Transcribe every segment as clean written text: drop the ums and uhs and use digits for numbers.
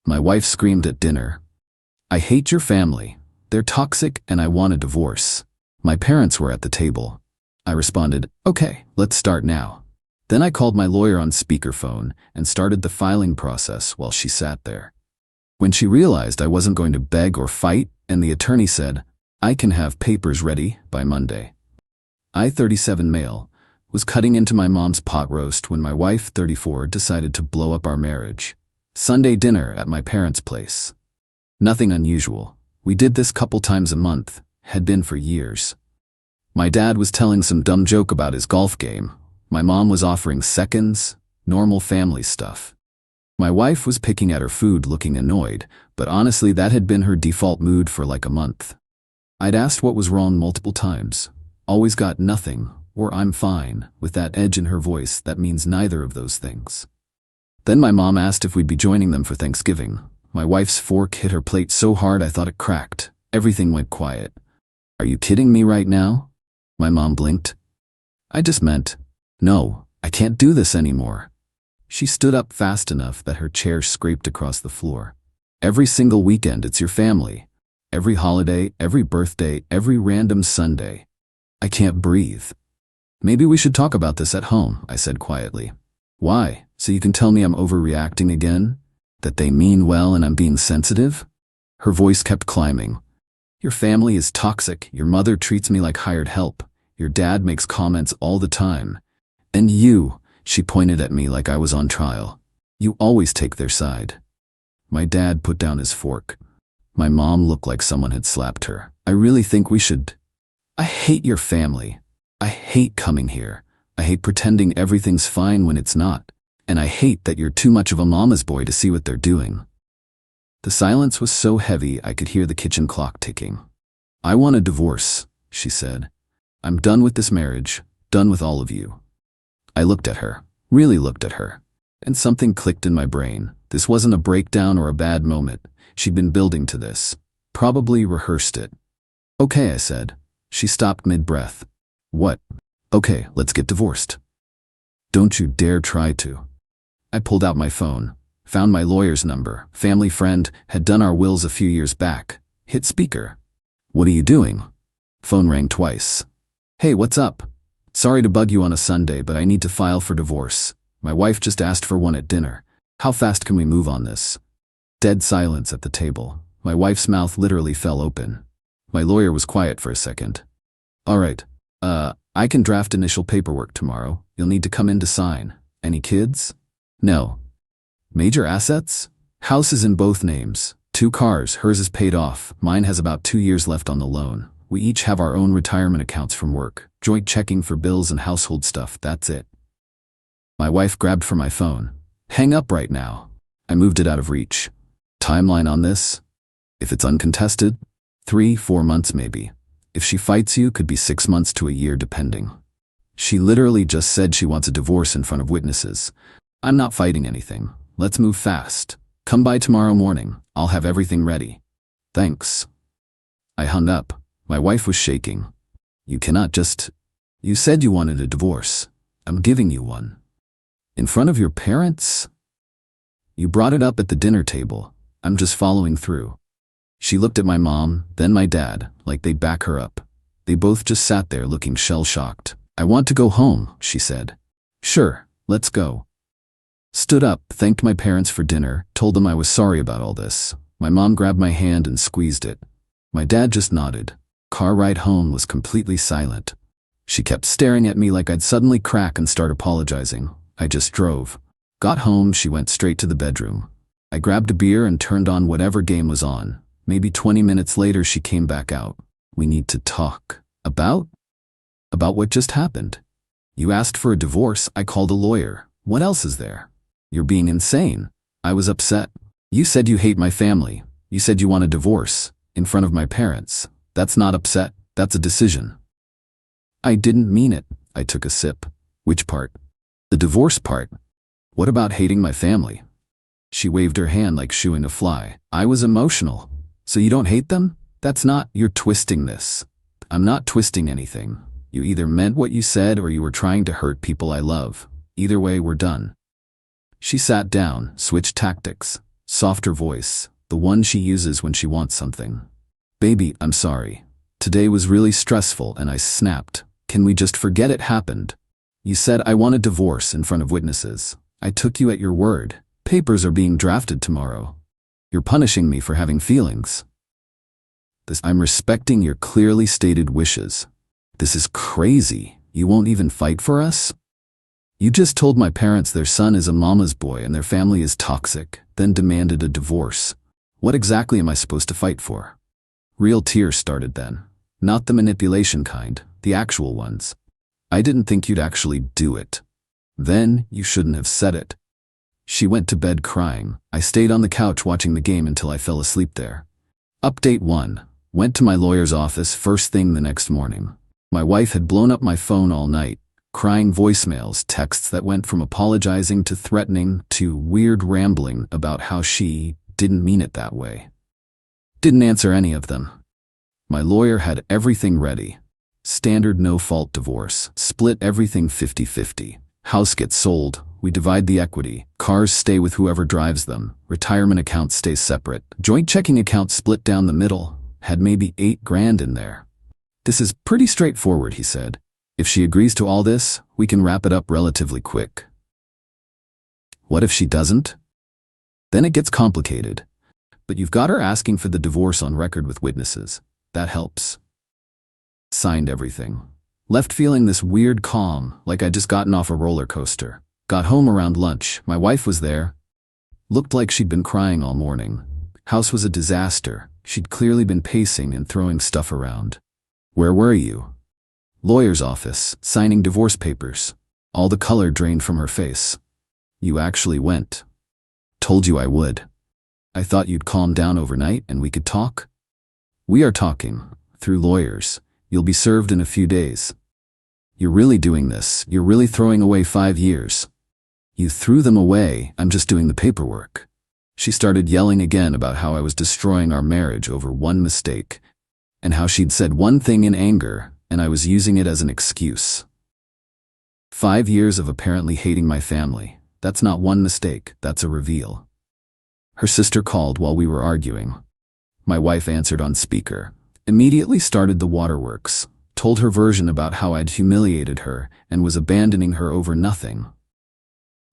My wife screamed at dinner. "I hate your family. They're toxic and I want a divorce." My parents were at the table. I responded, "Okay, let's start now." Then I called my lawyer on speakerphone and started the filing process while she sat there. When she realized I wasn't going to beg or fight, and the attorney said, "I can have papers ready by Monday." I, 37 male, was cutting into my mom's pot roast when my wife, 34, decided to blow up our marriage. Sunday dinner at my parents' place. Nothing unusual. We did this couple times a month, had been for years. My dad was telling some dumb joke about his golf game. My mom was offering seconds, normal family stuff. My wife was picking at her food looking annoyed, but honestly that had been her default mood for like a month. I'd asked what was wrong multiple times. Always got nothing, or "I'm fine," with that edge in her voice that means neither of those things. Then my mom asked if we'd be joining them for Thanksgiving. My wife's fork hit her plate so hard I thought it cracked. Everything went quiet. "Are you kidding me right now?" My mom blinked. "I just meant, no, I can't do this anymore." She stood up fast enough that her chair scraped across the floor. "Every single weekend it's your family. Every holiday, every birthday, every random Sunday. I can't breathe." "Maybe we should talk about this at home," I said quietly. "Why? So you can tell me I'm overreacting again? That they mean well and I'm being sensitive?" Her voice kept climbing. "Your family is toxic. Your mother treats me like hired help. Your dad makes comments all the time. And you," she pointed at me like I was on trial, "you always take their side." My dad put down his fork. My mom looked like someone had slapped her. "I really think we should. I hate your family. I hate coming here. I hate pretending everything's fine when it's not. And I hate that you're too much of a mama's boy to see what they're doing." The silence was so heavy I could hear the kitchen clock ticking. "I want a divorce," she said. "I'm done with this marriage, done with all of you." I looked at her, really looked at her, and something clicked in my brain. This wasn't a breakdown or a bad moment. She'd been building to this, probably rehearsed it. "Okay," I said. She stopped mid-breath. "What?" "Okay, let's get divorced." "Don't you dare try to." I pulled out my phone, found my lawyer's number, family friend, had done our wills a few years back, hit speaker. "What are you doing?" Phone rang twice. "Hey, what's up? Sorry to bug you on a Sunday, but I need to file for divorce. My wife just asked for one at dinner. How fast can we move on this?" Dead silence at the table. My wife's mouth literally fell open. My lawyer was quiet for a second. "All right. I can draft initial paperwork tomorrow. You'll need to come in to sign. Any kids?" "No." "Major assets?" "House is in both names. 2 cars, hers is paid off. Mine has about 2 years left on the loan. We each have our own retirement accounts from work. Joint checking for bills and household stuff, that's it." My wife grabbed for my phone. "Hang up right now." I moved it out of reach. "Timeline on this?" "If it's uncontested, 3-4 months maybe. If she fights you, could be 6 months to a year depending." She literally just said she wants a divorce in front of witnesses. "I'm not fighting anything. Let's move fast. Come by tomorrow morning. I'll have everything ready." "Thanks." I hung up. My wife was shaking. "You cannot just... You said you wanted a divorce. I'm giving you one." "In front of your parents?" "You brought it up at the dinner table. I'm just following through." She looked at my mom, then my dad, like they'd back her up. They both just sat there looking shell-shocked. "I want to go home," she said. "Sure, let's go." Stood up, thanked my parents for dinner, told them I was sorry about all this. My mom grabbed my hand and squeezed it. My dad just nodded. Car ride home was completely silent. She kept staring at me like I'd suddenly crack and start apologizing. I just drove. Got home, she went straight to the bedroom. I grabbed a beer and turned on whatever game was on. Maybe 20 minutes later she came back out. "We need to talk." "About?" "About what just happened. You asked for a divorce, I called a lawyer. What else is there? You're being insane." I was upset. "You said you hate my family. You said you want a divorce. In front of my parents. That's not upset, that's a decision." "I didn't mean it." I took a sip. "Which part?" "The divorce part." "What about hating my family?" She waved her hand like shooing a fly. "I was emotional." "So you don't hate them? That's not... You're twisting this." "I'm not twisting anything. You either meant what you said or you were trying to hurt people I love. Either way, we're done." She sat down, switched tactics. Softer voice, the one she uses when she wants something. Baby, I'm sorry. Today was really stressful and I snapped. Can we just forget it happened? You said I want a divorce in front of witnesses. I took you at your word. Papers are being drafted tomorrow. You're punishing me for having feelings. I'm respecting your clearly stated wishes. This is crazy. You won't even fight for us? You just told my parents their son is a mama's boy and their family is toxic, then demanded a divorce. What exactly am I supposed to fight for? Real tears started then. Not the manipulation kind, the actual ones. I didn't think you'd actually do it. Then you shouldn't have said it. She went to bed crying. I stayed on the couch watching the game until I fell asleep there. Update 1. Went to my lawyer's office first thing the next morning. My wife had blown up my phone all night, crying voicemails, texts that went from apologizing to threatening to weird rambling about how she didn't mean it that way. Didn't answer any of them. My lawyer had everything ready. Standard no-fault divorce. Split everything 50-50. House gets sold. We divide the equity. Cars stay with whoever drives them. Retirement account stays separate. Joint checking account split down the middle. Had maybe $8,000 in there. This is pretty straightforward, he said. If she agrees to all this, we can wrap it up relatively quick. What if she doesn't? Then it gets complicated. But you've got her asking for the divorce on record with witnesses. That helps. Signed everything. Left feeling this weird calm, like I'd just gotten off a roller coaster. Got home around lunch. My wife was there. Looked like she'd been crying all morning. House was a disaster. She'd clearly been pacing and throwing stuff around. Where were you? Lawyer's office, signing divorce papers. All the color drained from her face. You actually went. Told you I would. I thought you'd calm down overnight and we could talk. We are talking, through lawyers. You'll be served in a few days. You're really doing this. You're really throwing away 5 years. You threw them away. I'm just doing the paperwork. She started yelling again about how I was destroying our marriage over one mistake, and how she'd said one thing in anger, and I was using it as an excuse. 5 years of apparently hating my family. That's not one mistake, that's a reveal. Her sister called while we were arguing. My wife answered on speaker. Immediately started the waterworks. Told her version about how I'd humiliated her and was abandoning her over nothing.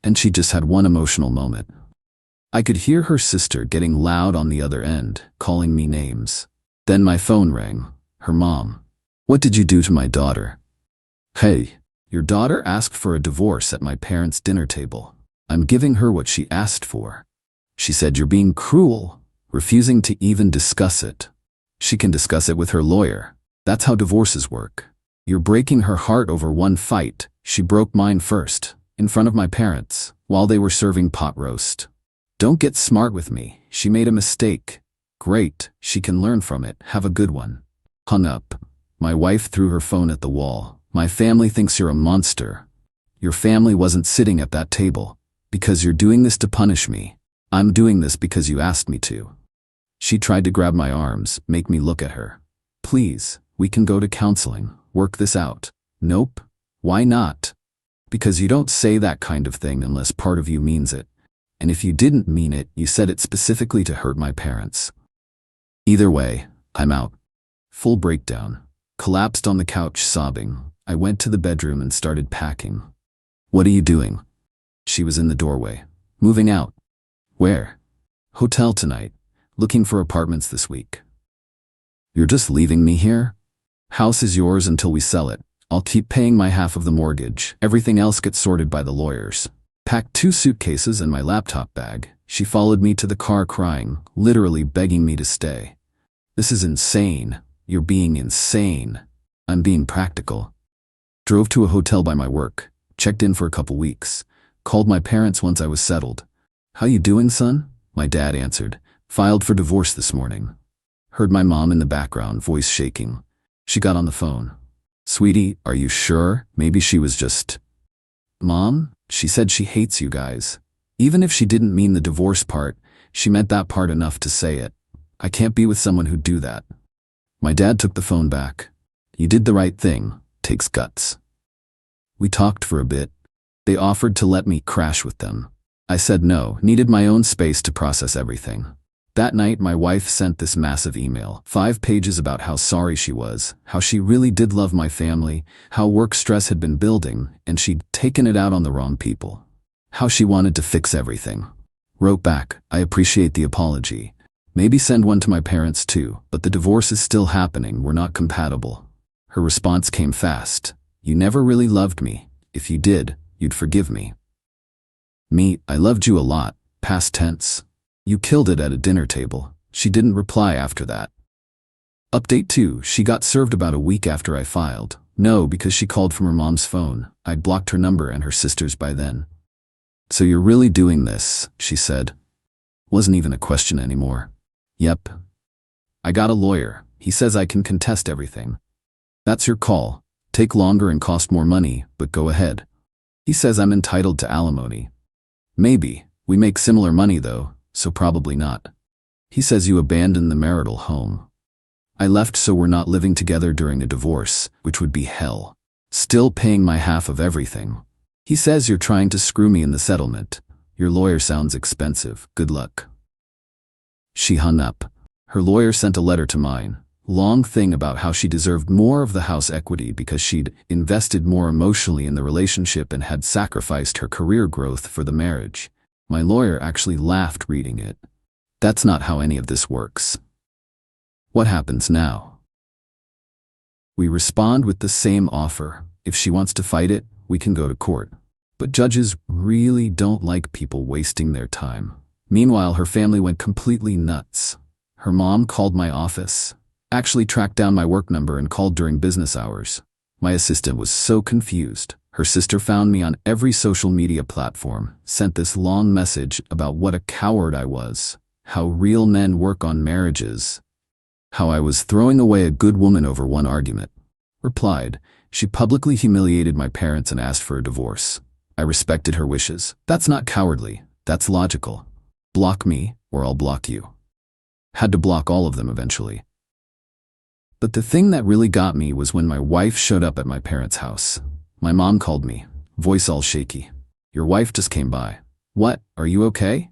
And she just had one emotional moment. I could hear her sister getting loud on the other end, calling me names. Then my phone rang. Her mom. What did you do to my daughter? Hey, your daughter asked for a divorce at my parents' dinner table. I'm giving her what she asked for. She said you're being cruel, refusing to even discuss it. She can discuss it with her lawyer. That's how divorces work. You're breaking her heart over one fight. She broke mine first, in front of my parents, while they were serving pot roast. Don't get smart with me. She made a mistake. Great, she can learn from it. Have a good one. Hung up. My wife threw her phone at the wall. My family thinks you're a monster. Your family wasn't sitting at that table. Because you're doing this to punish me. I'm doing this because you asked me to. She tried to grab my arms, make me look at her. Please, we can go to counseling, work this out. Nope. Why not? Because you don't say that kind of thing unless part of you means it. And if you didn't mean it, you said it specifically to hurt my parents. Either way, I'm out. Full breakdown. Collapsed on the couch sobbing. I went to the bedroom and started packing. What are you doing? She was in the doorway. Moving out. Where? Hotel tonight. Looking for apartments this week. You're just leaving me here? House is yours until we sell it. I'll keep paying my half of the mortgage. Everything else gets sorted by the lawyers. Packed 2 suitcases and my laptop bag. She followed me to the car crying, literally begging me to stay. This is insane. You're being insane. I'm being practical. Drove to a hotel by my work. Checked in for a couple weeks. Called my parents once I was settled. How you doing, son? My dad answered. Filed for divorce this morning. Heard my mom in the background, voice shaking. She got on the phone. Sweetie, are you sure? Maybe she was just... Mom? She said she hates you guys. Even if she didn't mean the divorce part, she meant that part enough to say it. I can't be with someone who'd do that. My dad took the phone back. You did the right thing. Takes guts. We talked for a bit. They offered to let me crash with them. I said no, needed my own space to process everything. That night, my wife sent this massive email, 5 pages about how sorry she was, how she really did love my family, how work stress had been building, and she'd taken it out on the wrong people. How she wanted to fix everything. Wrote back, I appreciate the apology. Maybe send one to my parents too, but the divorce is still happening, we're not compatible. Her response came fast. You never really loved me. If you did, you'd forgive me. Me, I loved you a lot, past tense. You killed it at a dinner table. She didn't reply after that. Update 2, she got served about a week after I filed. No, because she called from her mom's phone. I'd blocked her number and her sister's by then. So you're really doing this, she said. Wasn't even a question anymore. Yep. I got a lawyer. He says I can contest everything. That's your call. Take longer and cost more money, but go ahead. He says I'm entitled to alimony. Maybe. We make similar money though, so probably not. He says you abandoned the marital home. I left so we're not living together during a divorce, which would be hell. Still paying my half of everything. He says you're trying to screw me in the settlement. Your lawyer sounds expensive. Good luck. She hung up. Her lawyer sent a letter to mine. Long thing about how she deserved more of the house equity because she'd invested more emotionally in the relationship and had sacrificed her career growth for the marriage. My lawyer actually laughed reading it. That's not how any of this works. What happens now? We respond with the same offer. If she wants to fight it, we can go to court. But judges really don't like people wasting their time. Meanwhile, her family went completely nuts. Her mom called my office, actually tracked down my work number and called during business hours. My assistant was so confused. Her sister found me on every social media platform, sent this long message about what a coward I was, how real men work on marriages, how I was throwing away a good woman over one argument. Replied, she publicly humiliated my parents and asked for a divorce. I respected her wishes. That's not cowardly. That's logical. Block me, or I'll block you. Had to block all of them eventually. But the thing that really got me was when my wife showed up at my parents' house. My mom called me, voice all shaky. Your wife just came by. What? Are you okay?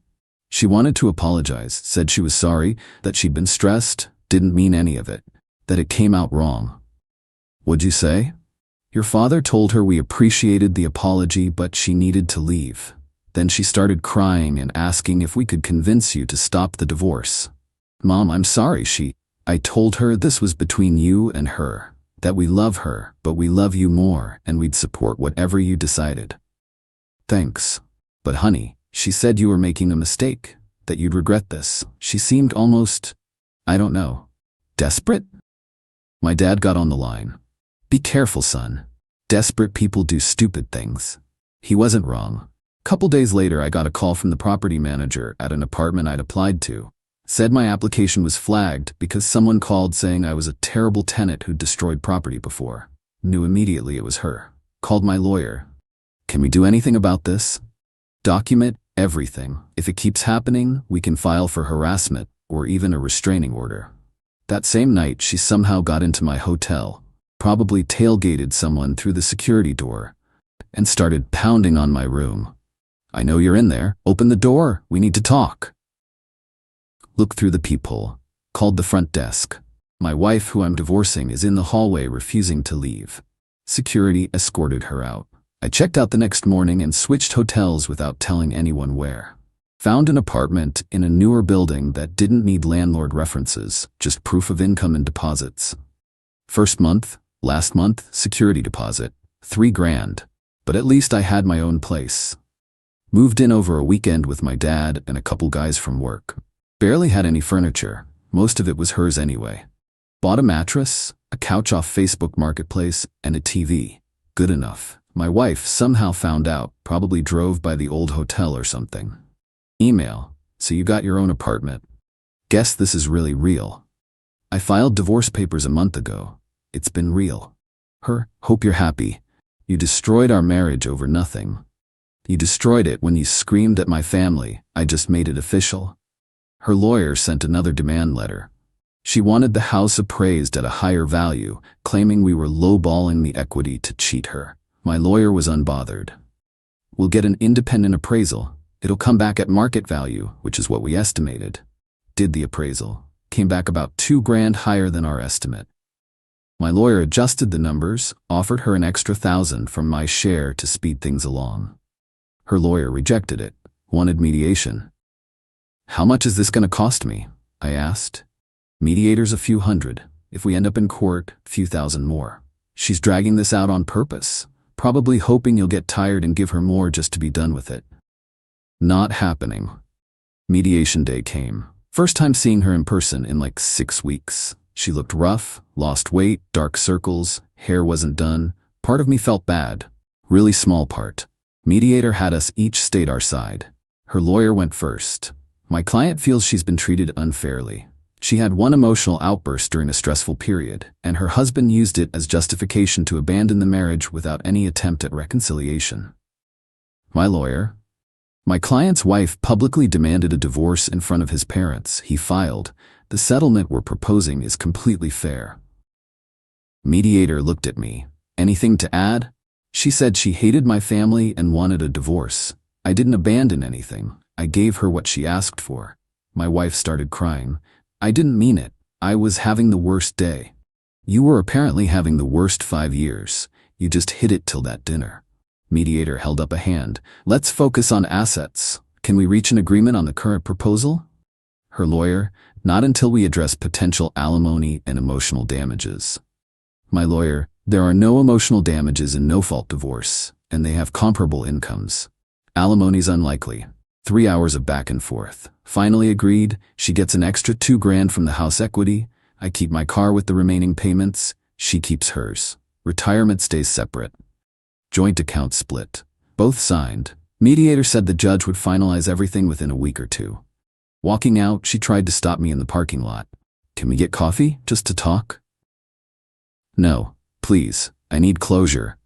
She wanted to apologize, said she was sorry, that she'd been stressed, didn't mean any of it, that it came out wrong. What'd you say? Your father told her we appreciated the apology, but she needed to leave. Then she started crying and asking if we could convince you to stop the divorce. Mom, I'm sorry, I told her this was between you and her, that we love her, but we love you more, and we'd support whatever you decided. Thanks. But honey, she said you were making a mistake, that you'd regret this. She seemed almost, I don't know, desperate? My dad got on the line. Be careful, son. Desperate people do stupid things. He wasn't wrong. Couple days later, I got a call from the property manager at an apartment I'd applied to. Said my application was flagged because someone called saying I was a terrible tenant who'd destroyed property before. Knew immediately it was her. Called my lawyer. Can we do anything about this? Document everything. If it keeps happening, we can file for harassment or even a restraining order. That same night, she somehow got into my hotel, probably tailgated someone through the security door, and started pounding on my room. I know you're in there. Open the door. We need to talk. Looked through the peephole. Called the front desk. My wife, who I'm divorcing, is in the hallway refusing to leave. Security escorted her out. I checked out the next morning and switched hotels without telling anyone where. Found an apartment in a newer building that didn't need landlord references, just proof of income and deposits. First month, last month, security deposit, $3,000. But at least I had my own place. Moved in over a weekend with my dad and a couple guys from work. Barely had any furniture. Most of it was hers anyway. Bought a mattress, a couch off Facebook Marketplace, and a TV. Good enough. My wife somehow found out, probably drove by the old hotel or something. Email. So you got your own apartment. Guess this is really real. I filed divorce papers a month ago. It's been real. Her. Hope you're happy. You destroyed our marriage over nothing. You destroyed it when you screamed at my family. I just made it official. Her lawyer sent another demand letter. She wanted the house appraised at a higher value, claiming we were lowballing the equity to cheat her. My lawyer was unbothered. We'll get an independent appraisal. It'll come back at market value, which is what we estimated. Did the appraisal. Came back about $2,000 higher than our estimate. My lawyer adjusted the numbers, offered her an extra $1,000 from my share to speed things along. Her lawyer rejected it, wanted mediation. How much is this going to cost me? I asked. Mediator's a few hundred. If we end up in court, a few thousand more. She's dragging this out on purpose, probably hoping you'll get tired and give her more just to be done with it. Not happening. Mediation day came. First time seeing her in person in like 6 weeks. She looked rough, lost weight, dark circles, hair wasn't done. Part of me felt bad. Really small part. Mediator had us each state our side. Her lawyer went first. My client feels she's been treated unfairly. She had one emotional outburst during a stressful period, and her husband used it as justification to abandon the marriage without any attempt at reconciliation. My lawyer. My client's wife publicly demanded a divorce in front of his parents. He filed. The settlement we're proposing is completely fair. Mediator looked at me. Anything to add? She said she hated my family and wanted a divorce. I didn't abandon anything. I gave her what she asked for. My wife started crying. I didn't mean it. I was having the worst day. You were apparently having the worst 5 years. You just hid it till that dinner. Mediator held up a hand. Let's focus on assets. Can we reach an agreement on the current proposal? Her lawyer, not until we address potential alimony and emotional damages. My lawyer, there are no emotional damages in no-fault divorce, and they have comparable incomes. Alimony's unlikely. 3 hours of back and forth. Finally agreed. She gets an extra $2,000 from the house equity. I keep my car with the remaining payments. She keeps hers. Retirement stays separate. Joint account split. Both signed. Mediator said the judge would finalize everything within a week or two. Walking out, she tried to stop me in the parking lot. Can we get coffee, just to talk? No, please. I need closure.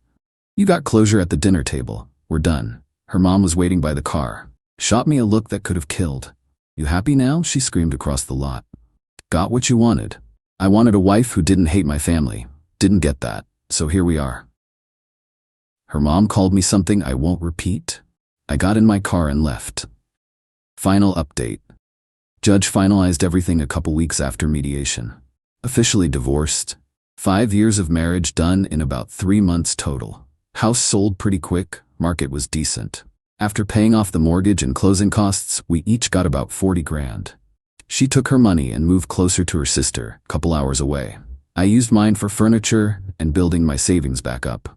You got closure at the dinner table. We're done. Her mom was waiting by the car. Shot me a look that could have killed. You happy now? She screamed across the lot. Got what you wanted. I wanted a wife who didn't hate my family. Didn't get that, so here we are. Her mom called me something I won't repeat. I got in my car and left. Final update. Judge finalized everything a couple weeks after mediation. Officially divorced. 5 years of marriage done in about 3 months total. House sold pretty quick. Market was decent. After paying off the mortgage and closing costs, we each got about $40,000. She took her money and moved closer to her sister, a couple hours away. I used mine for furniture and building my savings back up.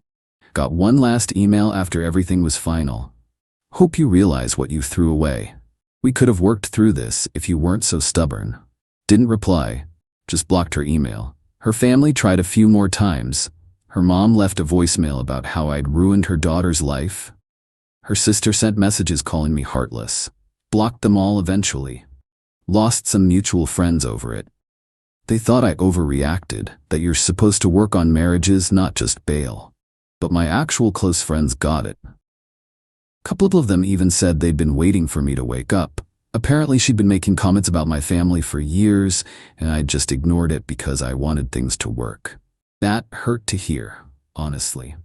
Got one last email after everything was final. Hope you realize what you threw away. We could have worked through this if you weren't so stubborn. Didn't reply. Just blocked her email. Her family tried a few more times. Her mom left a voicemail about how I'd ruined her daughter's life. Her sister sent messages calling me heartless. Blocked them all eventually. Lost some mutual friends over it. They thought I overreacted, that you're supposed to work on marriages, not just bail. But my actual close friends got it. Couple of them even said they'd been waiting for me to wake up. Apparently she'd been making comments about my family for years, and I just ignored it because I wanted things to work. That hurt to hear, honestly.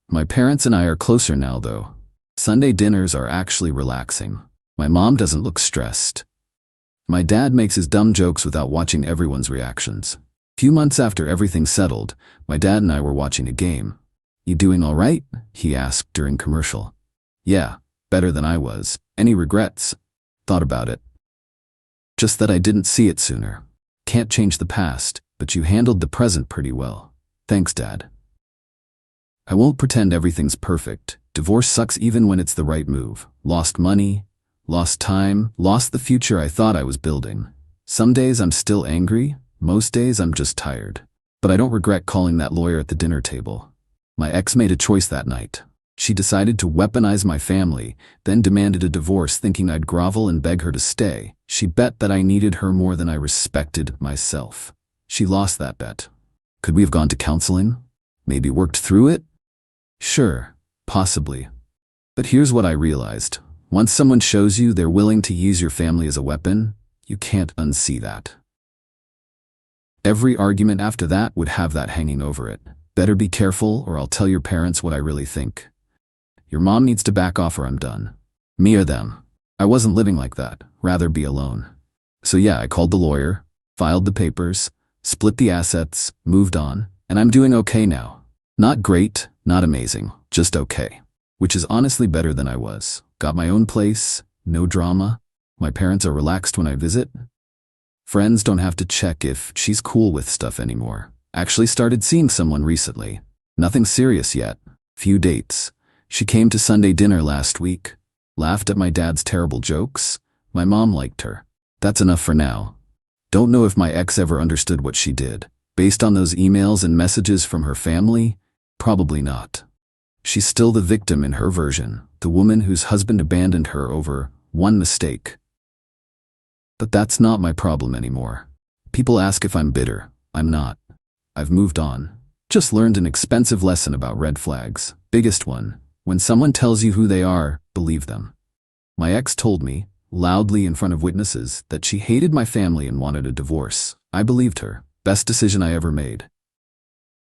My parents and I are closer now, though. Sunday dinners are actually relaxing. My mom doesn't look stressed. My dad makes his dumb jokes without watching everyone's reactions. Few months after everything settled, my dad and I were watching a game. You doing all right? He asked during commercial. Yeah, better than I was. Any regrets? Thought about it. Just that I didn't see it sooner. Can't change the past, but you handled the present pretty well. Thanks, Dad. I won't pretend everything's perfect. Divorce sucks even when it's the right move. Lost money, lost time, lost the future I thought I was building. Some days I'm still angry, most days I'm just tired. But I don't regret calling that lawyer at the dinner table. My ex made a choice that night. She decided to weaponize my family, then demanded a divorce thinking I'd grovel and beg her to stay. She bet that I needed her more than I respected myself. She lost that bet. Could we have gone to counseling? Maybe worked through it? Sure, possibly. But here's what I realized. Once someone shows you they're willing to use your family as a weapon, you can't unsee that. Every argument after that would have that hanging over it. Better be careful or I'll tell your parents what I really think. Your mom needs to back off or I'm done. Me or them. I wasn't living like that, rather be alone. So yeah, I called the lawyer, filed the papers, split the assets, moved on, and I'm doing okay now. Not great, not amazing, just okay. Which is honestly better than I was. Got my own place, no drama. My parents are relaxed when I visit. Friends don't have to check if she's cool with stuff anymore. Actually started seeing someone recently. Nothing serious yet. Few dates. She came to Sunday dinner last week. Laughed at my dad's terrible jokes. My mom liked her. That's enough for now. Don't know if my ex ever understood what she did. Based on those emails and messages from her family, probably not. She's still the victim in her version, the woman whose husband abandoned her over one mistake. But that's not my problem anymore. People ask if I'm bitter. I'm not. I've moved on. Just learned an expensive lesson about red flags. Biggest one. When someone tells you who they are, believe them. My ex told me, loudly in front of witnesses, that she hated my family and wanted a divorce. I believed her. Best decision I ever made.